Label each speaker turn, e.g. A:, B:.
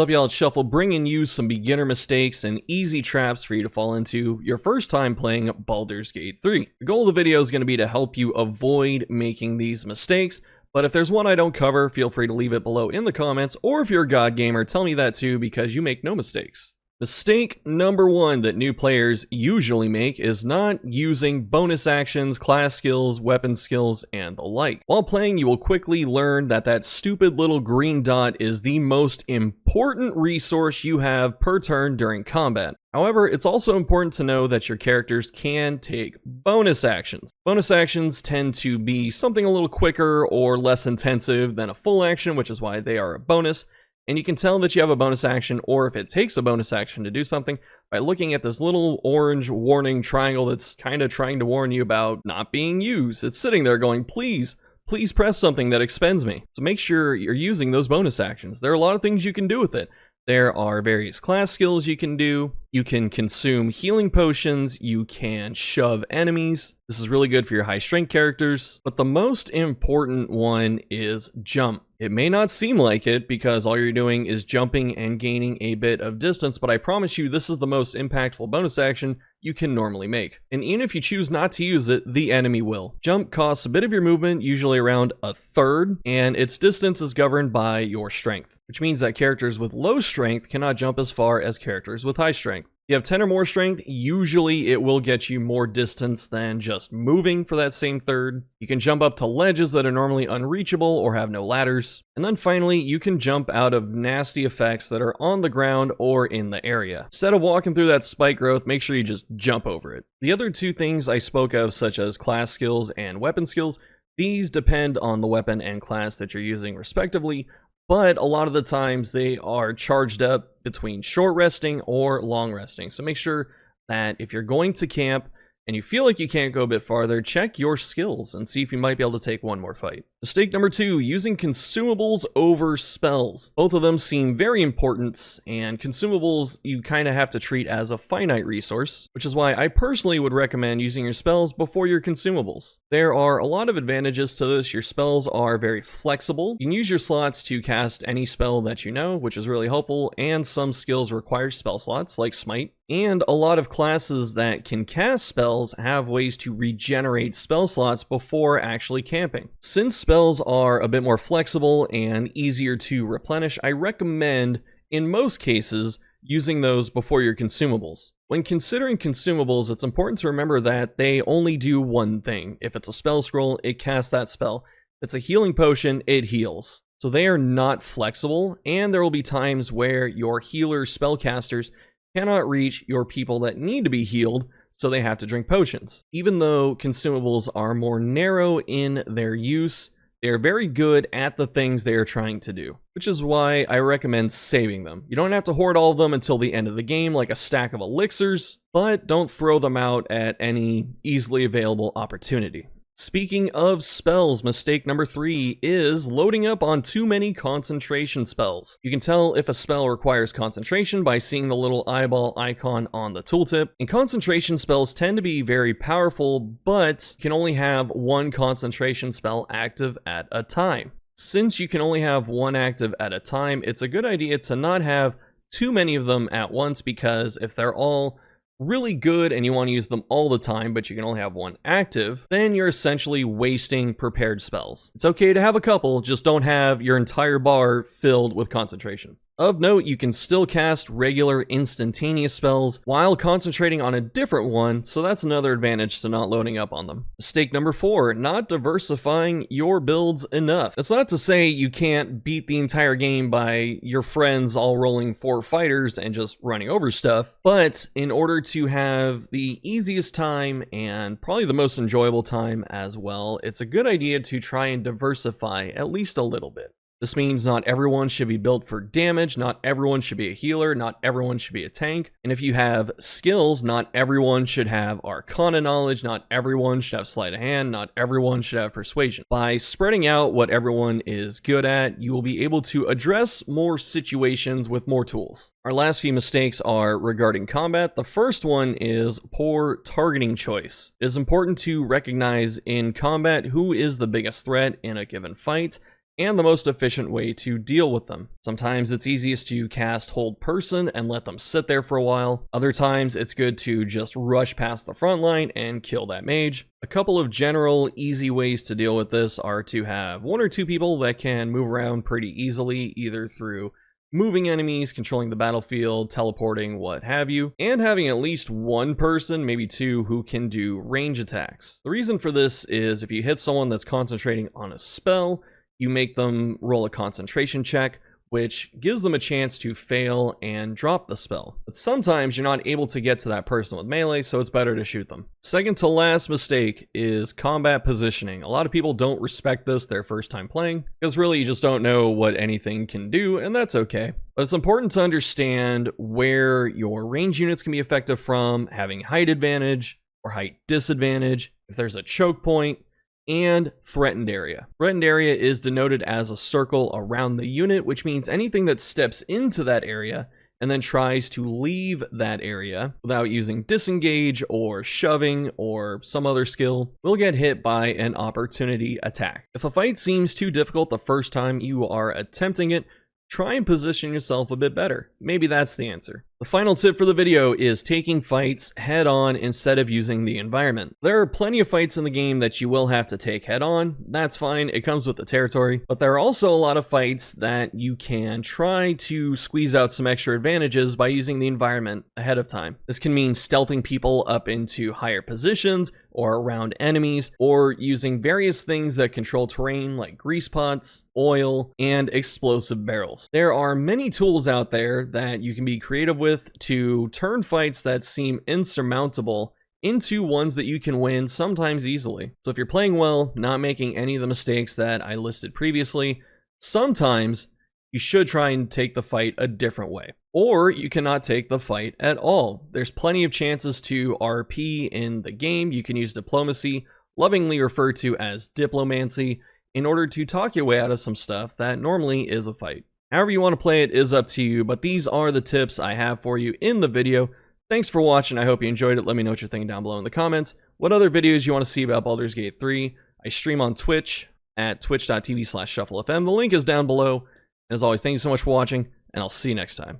A: What's up, y'all? It's Shuffle, bringing you some beginner mistakes and easy traps for you to fall into your first time playing Baldur's Gate 3. The goal of the video is going to be to help you avoid making these mistakes, but if there's one I don't cover, feel free to leave it below in the comments, or if you're a god gamer, tell me that too, because you make no mistakes. Mistake number one that new players usually make is not using bonus actions, class skills, weapon skills, and the like. While playing, you will quickly learn that that stupid little green dot is the most important resource you have per turn during combat. However, it's also important to know that your characters can take bonus actions. Bonus actions tend to be something a little quicker or less intensive than a full action, which is why they are a bonus. And you can tell that you have a bonus action, or if it takes a bonus action to do something, by looking at this little orange warning triangle that's kind of trying to warn you about not being used. It's sitting there going, please press something that expends me. So make sure you're using those bonus actions. There are a lot of things you can do with it. There are various class skills you can do. You can consume healing potions. You can shove enemies. This is really good for your high strength characters. But the most important one is jump. It may not seem like it because all you're doing is jumping and gaining a bit of distance, but I promise you this is the most impactful bonus action you can normally make. And even if you choose not to use it, the enemy will. Jump costs a bit of your movement, usually around a third, and its distance is governed by your strength, which means that characters with low strength cannot jump as far as characters with high strength. If you have 10 or more strength, usually it will get you more distance than just moving for that same third. You can jump up to ledges that are normally unreachable or have no ladders. And then finally, you can jump out of nasty effects that are on the ground or in the area. Instead of walking through that spike growth, make sure you just jump over it. The other two things I spoke of, such as class skills and weapon skills, these depend on the weapon and class that you're using respectively, but a lot of the times they are charged up between short resting or long resting. So make sure that if you're going to camp and you feel like you can't go a bit farther, check your skills and see if you might be able to take one more fight. Mistake number two, using consumables over spells. Both of them seem very important, and consumables you kind of have to treat as a finite resource, which is why I personally would recommend using your spells before your consumables. There are a lot of advantages to this. Your spells are very flexible. You can use your slots to cast any spell that you know, which is really helpful, and some skills require spell slots, like Smite. And a lot of classes that can cast spells have ways to regenerate spell slots before actually camping. Since spells are a bit more flexible and easier to replenish, I recommend, in most cases, using those before your consumables. When considering consumables, it's important to remember that they only do one thing. If it's a spell scroll, it casts that spell. If it's a healing potion, it heals. So they are not flexible, and there will be times where your healer spellcasters cannot reach your people that need to be healed, so they have to drink potions. Even though consumables are more narrow in their use, they are very good at the things they are trying to do, which is why I recommend saving them. You don't have to hoard all of them until the end of the game like a stack of elixirs, but don't throw them out at any easily available opportunity. Speaking of spells, mistake number three is loading up on too many concentration spells. You can tell if a spell requires concentration by seeing the little eyeball icon on the tooltip. And concentration spells tend to be very powerful, but can only have one concentration spell active at a time. Since you can only have one active at a time, it's a good idea to not have too many of them at once, because if they're all really good and you want to use them all the time, but you can only have one active, then you're essentially wasting prepared spells. It's okay to have a couple, just don't have your entire bar filled with concentration. Of note, you can still cast regular instantaneous spells while concentrating on a different one, so that's another advantage to not loading up on them. Mistake number four, not diversifying your builds enough. That's not to say you can't beat the entire game by your friends all rolling 4 fighters and just running over stuff, but in order to have the easiest time and probably the most enjoyable time as well, it's a good idea to try and diversify at least a little bit. This means not everyone should be built for damage, not everyone should be a healer, not everyone should be a tank. And if you have skills, not everyone should have arcana knowledge, not everyone should have sleight of hand, not everyone should have persuasion. By spreading out what everyone is good at, you will be able to address more situations with more tools. Our last few mistakes are regarding combat. The first one is poor targeting choice. It is important to recognize in combat who is the biggest threat in a given fight, and the most efficient way to deal with them. Sometimes it's easiest to cast hold person and let them sit there for a while. Other times it's good to just rush past the front line and kill that mage. A couple of general easy ways to deal with this are to have 1 or 2 people that can move around pretty easily, either through moving enemies, controlling the battlefield, teleporting, what have you, and having at least 1 person, maybe 2, who can do range attacks. The reason for this is if you hit someone that's concentrating on a spell, you make them roll a concentration check, which gives them a chance to fail and drop the spell. But sometimes you're not able to get to that person with melee, so it's better to shoot them. Second to last mistake is combat positioning. A lot of people don't respect this their first time playing, because really you just don't know what anything can do, and that's okay. But it's important to understand where your range units can be effective from, having height advantage or height disadvantage, if there's a choke point, and threatened area. Threatened area is denoted as a circle around the unit, which means anything that steps into that area and then tries to leave that area without using disengage or shoving or some other skill will get hit by an opportunity attack. If a fight seems too difficult the first time you are attempting it, try and position yourself a bit better. Maybe that's the answer. The final tip for the video is taking fights head on instead of using the environment. There are plenty of fights in the game that you will have to take head on. That's fine, it comes with the territory. But there are also a lot of fights that you can try to squeeze out some extra advantages by using the environment ahead of time. This can mean stealthing people up into higher positions or around enemies, or using various things that control terrain like grease pots, oil, and explosive barrels. There are many tools out there that you can be creative with to turn fights that seem insurmountable into ones that you can win, sometimes easily. So if you're playing well, not making any of the mistakes that I listed previously, sometimes you should try and take the fight a different way. Or you cannot take the fight at all. There's plenty of chances to RP in the game. You can use diplomacy, lovingly referred to as diplomancy, in order to talk your way out of some stuff that normally is a fight. However you want to play it is up to you, but these are the tips I have for you in the video. Thanks for watching. I hope you enjoyed it. Let me know what you're thinking down below in the comments. What other videos you want to see about Baldur's Gate 3? I stream on Twitch at twitch.tv/shufflefm. The link is down below. As always, thank you so much for watching, and I'll see you next time.